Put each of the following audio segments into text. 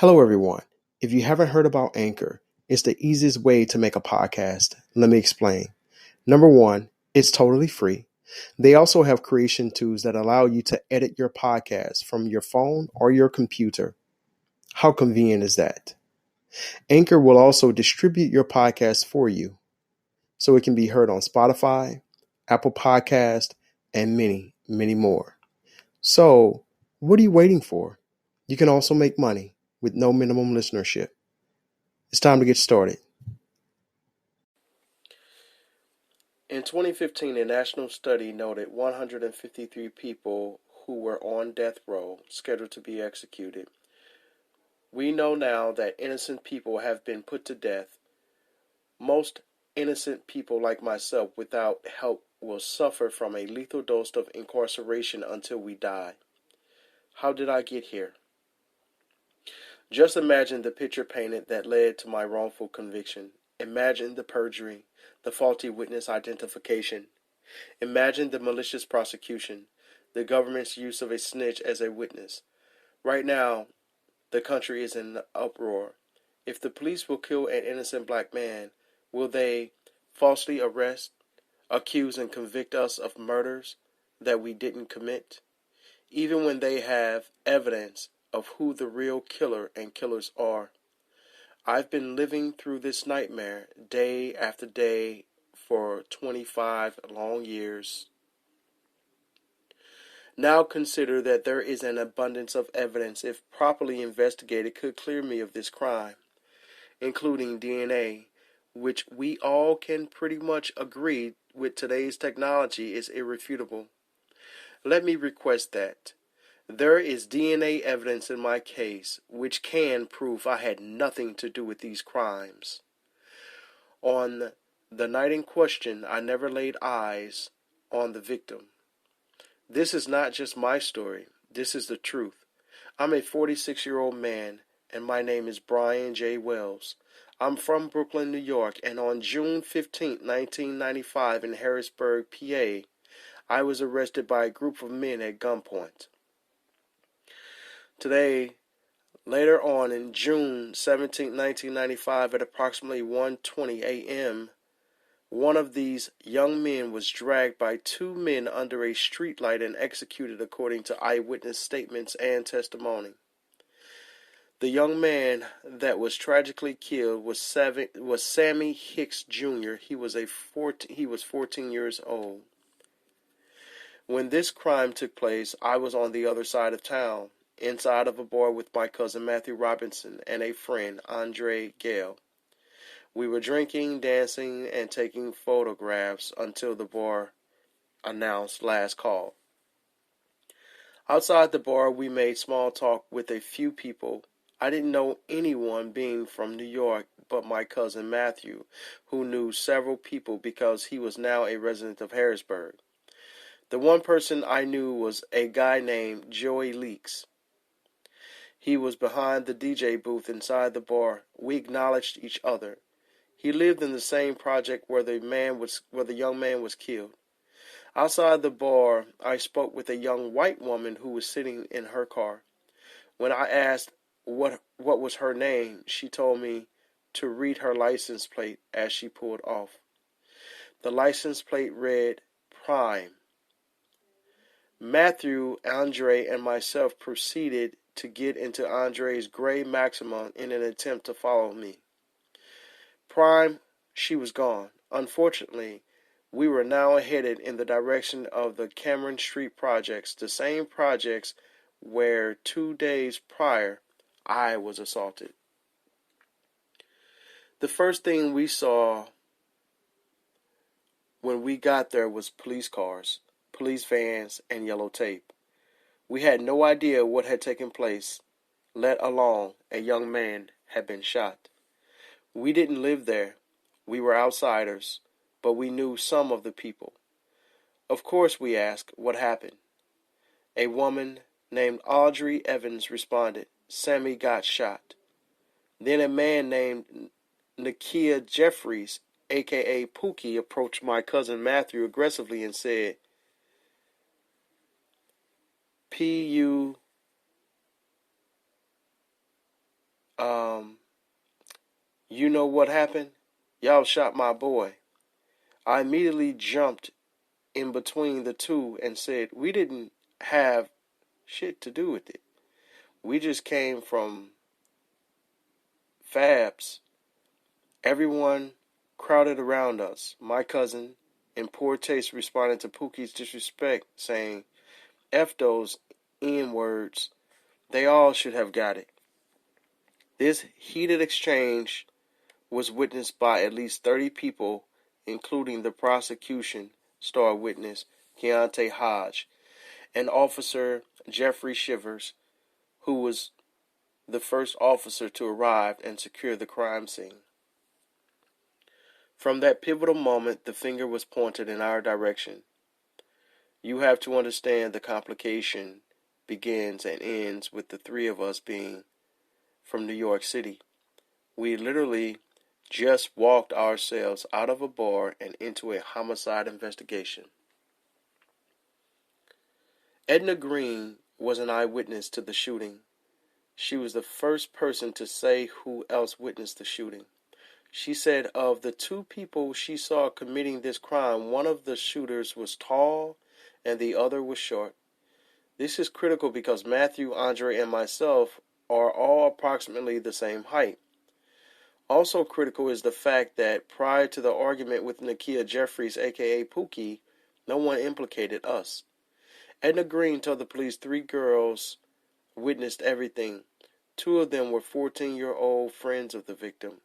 Hello, everyone. If you haven't heard about Anchor, it's the easiest way to make a podcast. Let me explain. Number one, it's totally free. They also have creation tools that allow you to edit your podcast from your phone or your computer. How convenient is that? Anchor will also distribute your podcast for you, so it can be heard on Spotify, Apple Podcast, and many, many more. So, what are you waiting for? You can also make money with no minimum listenership. It's time to get started. In 2015, a national study noted 153 people who were on death row scheduled to be executed. We know now that innocent people have been put to death. Most innocent people like myself without help will suffer from a lethal dose of incarceration until we die. How did I get here? Just imagine the picture painted that led to my wrongful conviction. Imagine the perjury, the faulty witness identification. Imagine the malicious prosecution, the government's use of a snitch as a witness. Right now, the country is in uproar. If the police will kill an innocent black man, will they falsely arrest, accuse, and convict us of murders that we didn't commit? Even when they have evidence of who the real killer and killers are. I've been living through this nightmare day after day for 25 long years. Now consider that there is an abundance of evidence, if properly investigated, could clear me of this crime, including DNA, which we all can pretty much agree with today's technology is irrefutable. Let me request that. There is DNA evidence in my case which can prove I had nothing to do with these crimes. On the night in question, I never laid eyes on the victim. This is not just my story. This is the truth. I'm a 46-year-old man, and my name is Bryan J Wells. I'm from Brooklyn, New York, and on June 15, 1995, in Harrisburg, PA, I was arrested by a group of men at gunpoint. Today, later on in June 17, 1995, at approximately 1:20 a.m., one of these young men was dragged by two men under a streetlight and executed according to eyewitness statements and testimony. The young man that was tragically killed was Sammy Hicks Jr. He was 14 years old. When this crime took place, I was on the other side of town, inside of a bar with my cousin Matthew Robinson and a friend, Andre Gale. We were drinking, dancing, and taking photographs until the bar announced last call. Outside the bar, we made small talk with a few people. I didn't know anyone being from New York but my cousin Matthew, who knew several people because he was now a resident of Harrisburg. The one person I knew was a guy named Joey Leaks. He was behind the DJ booth inside the bar. We acknowledged each other. He lived in the same project where the young man was killed. Outside the bar, I spoke with a young white woman who was sitting in her car. When I asked what was her name, she told me to read her license plate as she pulled off. The license plate read Prime. Matthew, Andre, and myself proceeded to get into Andre's gray Maxima in an attempt to follow me. Prime, she was gone. Unfortunately, we were now headed in the direction of the Commerce Street projects, the same projects where 2 days prior I was assaulted. The first thing we saw when we got there was police cars, police vans, and yellow tape. We had no idea what had taken place, let alone a young man had been shot. We didn't live there. We were outsiders, but we knew some of the people. Of course, we asked what happened. A woman named Audrey Evans responded, Sammy got shot. Then a man named Nakia Jeffries, a.k.a. Pookie, approached my cousin Matthew aggressively and said, you know what happened? Y'all shot my boy. I immediately jumped in between the two and said, we didn't have shit to do with it. We just came from Fabs. Everyone crowded around us. My cousin, in poor taste, responded to Pookie's disrespect, saying, F those N-words. They all should have got it. This heated exchange was witnessed by at least 30 people, including the prosecution star witness, Keontae Hodge, and Officer Jeffrey Shivers, who was the first officer to arrive and secure the crime scene. From that pivotal moment, the finger was pointed in our direction. You have to understand the complication begins and ends with the three of us being from New York City. We literally just walked ourselves out of a bar and into a homicide investigation. Edna Green was an eyewitness to the shooting. She was the first person to say who else witnessed the shooting. She said of the two people she saw committing this crime, one of the shooters was tall and the other was short. This is critical because Matthew, Andre, and myself are all approximately the same height. Also critical is the fact that prior to the argument with Nakia Jeffries, aka Pookie, no one implicated us. Edna Green told the police 3 girls witnessed everything. 2 of them were 14-year-old friends of the victim,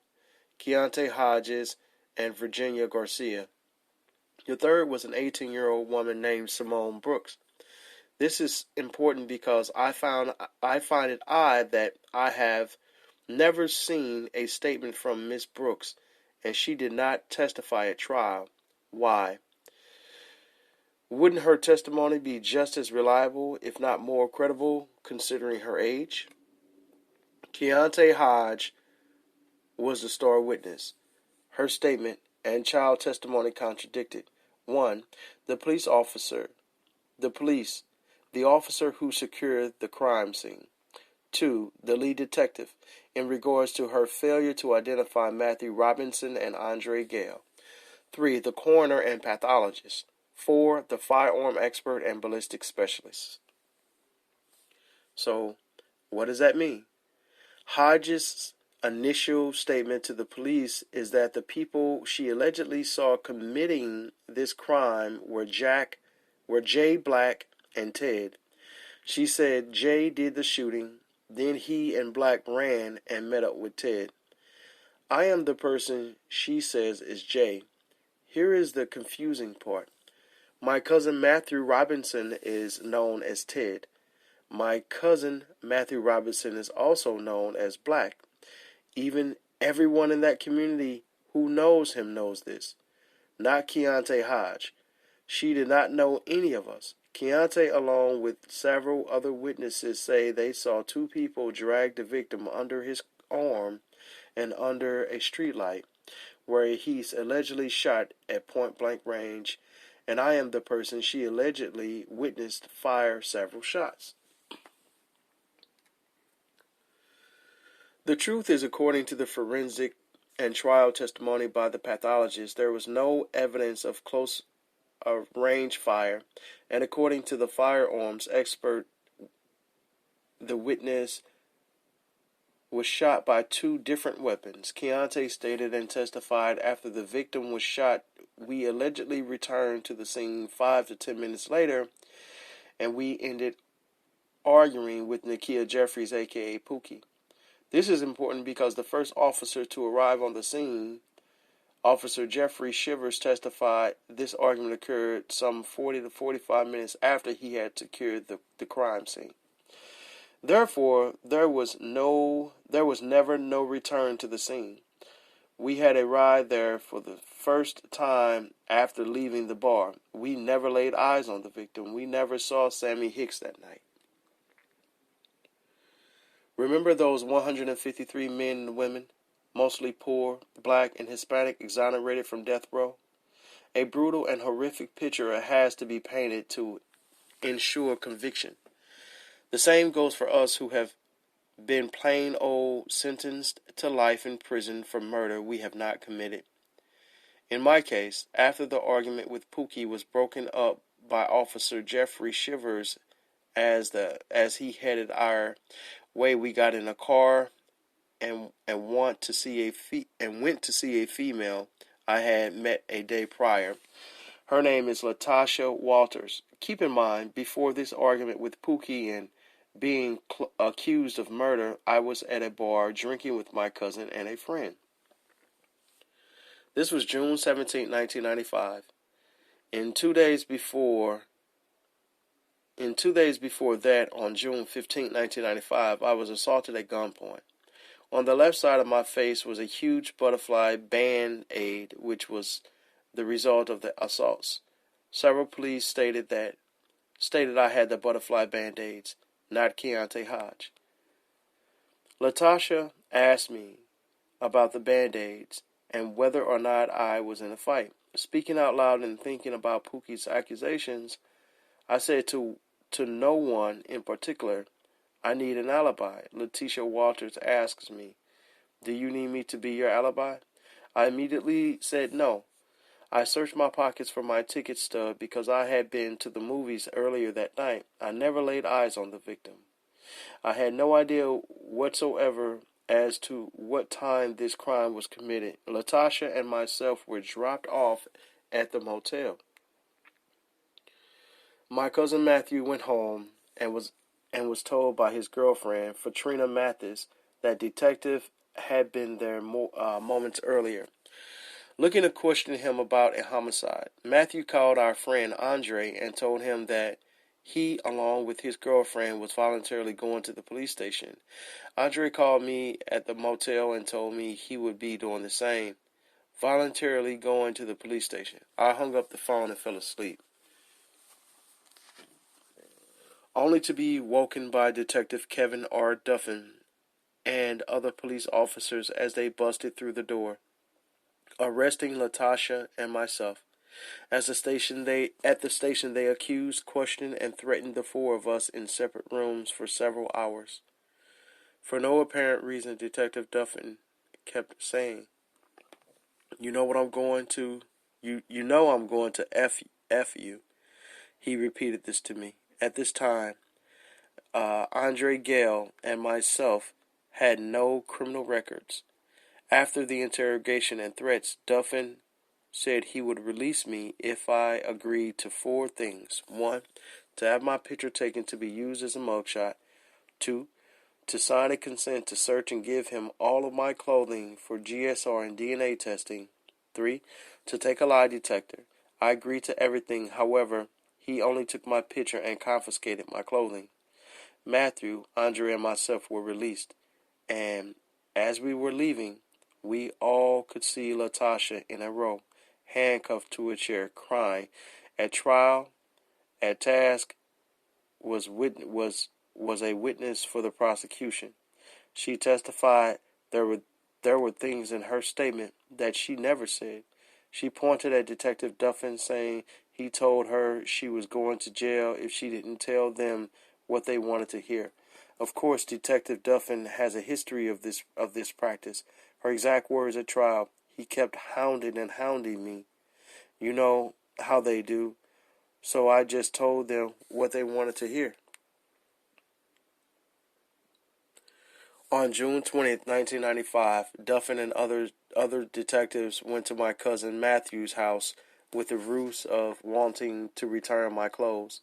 Keontae Hodges and Virginia Garcia. The third was an 18-year-old woman named Simone Brooks. This is important because I find it odd that I have never seen a statement from Miss Brooks, and she did not testify at trial. Why? Wouldn't her testimony be just as reliable, if not more credible, considering her age? Keontae Hodge was the star witness. Her statement and child testimony contradicted. 1. The officer who secured the crime scene. 2. The lead detective, in regards to her failure to identify Matthew Robinson and Andre Gale. 3. The coroner and pathologist. 4. The firearm expert and ballistic specialist. So, what does that mean? Hodges' initial statement to the police is that the people she allegedly saw committing this crime were Jay Black and Ted. She said Jay did the shooting, then he and Black ran and met up with Ted. I am the person she says is Jay. Here is the confusing part. My cousin Matthew Robinson is known as Ted. My cousin Matthew Robinson is also known as Black. Even everyone in that community who knows him knows this. Not Keontae Hodge. She did not know any of us. Keontae, along with several other witnesses, say they saw 2 people drag the victim under his arm and under a streetlight, where he's allegedly shot at point-blank range, and I am the person she allegedly witnessed fire several shots. The truth is, according to the forensic and trial testimony by the pathologist, there was no evidence of close range fire, and according to the firearms expert, the witness was shot by 2 different weapons. Keontae stated and testified after the victim was shot, we allegedly returned to the scene 5 to 10 minutes later, and we ended arguing with Nakia Jeffries, aka Pookie. This is important because the first officer to arrive on the scene, Officer Jeffrey Shivers, testified this argument occurred some 40 to 45 minutes after he had secured the crime scene. Therefore, there was never no return to the scene. We had a ride there for the first time after leaving the bar. We never laid eyes on the victim. We never saw Sammy Hicks that night. Remember those 153 men and women, mostly poor, Black, and Hispanic, exonerated from death row? A brutal and horrific picture has to be painted to ensure conviction. The same goes for us who have been plain old sentenced to life in prison for murder we have not committed. In my case, after the argument with Pookie was broken up by Officer Jeffrey Shivers as he headed our way, we got in a car and went to see a female I had met a day prior. Her name is Latasha Walters. Keep in mind, before this argument with Pookie and being accused of murder, I was at a bar drinking with my cousin and a friend. This was June 17, 1995. In 2 days before that, on June 15, 1995, I was assaulted at gunpoint. On the left side of my face was a huge butterfly band-aid, which was the result of the assaults. Several police stated I had the butterfly band-aids, not Keontae Hodge. Latasha asked me about the band-aids and whether or not I was in a fight. Speaking out loud and thinking about Pookie's accusations, I said to no one in particular, I need an alibi. Latasha Walters asks me, do you need me to be your alibi? I immediately said no. I searched my pockets for my ticket stub because I had been to the movies earlier that night. I never laid eyes on the victim. I had no idea whatsoever as to what time this crime was committed. Latasha and myself were dropped off at the motel. My cousin Matthew went home and was told by his girlfriend, Fatrina Mathis, that detective had been there moments earlier, looking to question him about a homicide. Matthew called our friend Andre and told him that he, along with his girlfriend, was voluntarily going to the police station. Andre called me at the motel and told me he would be doing the same, voluntarily going to the police station. I hung up the phone and fell asleep, only to be woken by Detective Kevin R. Duffin and other police officers as they busted through the door, arresting Latasha and myself. At the station, they accused, questioned, and threatened the four of us in separate rooms for several hours. For no apparent reason, Detective Duffin kept saying, "You know what I'm going to? You know I'm going to F you." He repeated this to me. At this time, Andre Gale and myself had no criminal records. After the interrogation and threats, Duffin said he would release me if I agreed to four things. 1, to have my picture taken to be used as a mugshot. 2, to sign a consent to search and give him all of my clothing for GSR and DNA testing. 3, to take a lie detector. I agreed to everything. However, he only took my picture and confiscated my clothing. Matthew, Andre, and myself were released, and as we were leaving, we all could see Latasha in a row, handcuffed to a chair, crying. At trial, at task, was a witness for the prosecution. She testified there were things in her statement that she never said. She pointed at Detective Duffin, saying he told her she was going to jail if she didn't tell them what they wanted to hear. Of course, Detective Duffin has a history of this practice. Her exact words at trial, he kept hounding and hounding me. You know how they do. So I just told them what they wanted to hear. On June 20th, 1995, Duffin and other detectives went to my cousin Matthew's house with the ruse of wanting to return my clothes.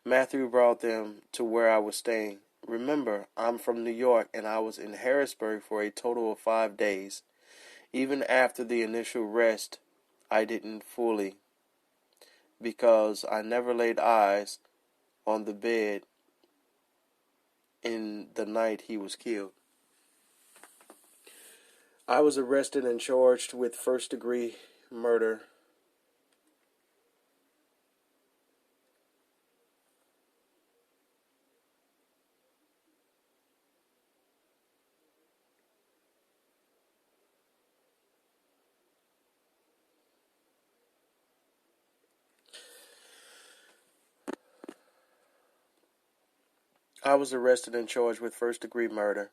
Matthew brought them to where I was staying. Remember, I'm from New York and I was in Harrisburg for a total of 5 days. Even after the initial arrest, I didn't fully, because I never laid eyes on the bed in the night he was killed. I was arrested and charged with first-degree murder. I was arrested and charged with first-degree murder.